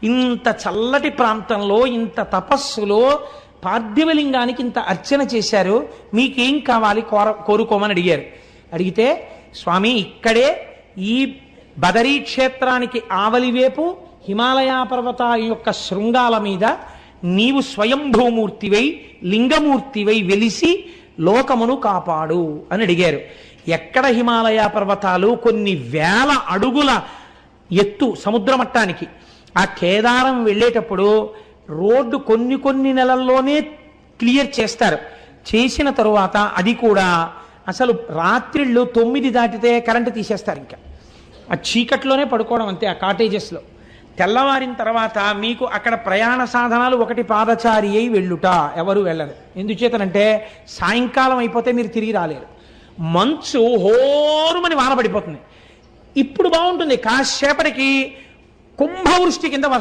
ఇంత చల్లటి ప్రాంతంలో ఇంత తపస్సులో పార్థివలింగానికి ఇంత అర్చన చేశారు, మీకేం కావాలి కోరుకోమని అడిగారు. అడిగితే స్వామి ఇక్కడే ఈ బదరీ క్షేత్రానికి ఆవలివేపు హిమాలయ పర్వతాల యొక్క శృంగాల మీద నీవు స్వయంభూమూర్తివై లింగమూర్తివై వెలిసి లోకమును కాపాడు అని అడిగారు. ఎక్కడ హిమాలయ పర్వతాలు? కొన్ని వేల అడుగుల ఎత్తు సముద్ర మట్టానికి. ఆ కేదారం వెళ్ళేటప్పుడు రోడ్డు కొన్ని నెలల్లోనే క్లియర్ చేస్తారు. చేసిన తరువాత అది కూడా అసలు రాత్రిళ్ళు 9 దాటితే కరెంటు తీసేస్తారు. ఇంకా ఆ చీకట్లోనే పడుకోవడం అంతే ఆ కాటేజెస్లో. తెల్లవారిన తర్వాత మీకు అక్కడ ప్రయాణ సాధనాలు ఒకటి పాదచారి అయి వెళ్ళుట, ఎవరు వెళ్ళరు. ఎందుచేతనంటే సాయంకాలం అయిపోతే మీరు తిరిగి రాలేరు. మంచు హోరుమని వాన పడిపోతుంది. ఇప్పుడు బాగుంటుంది, కాసేపటికి కుంభవృష్టి కింద వర్షం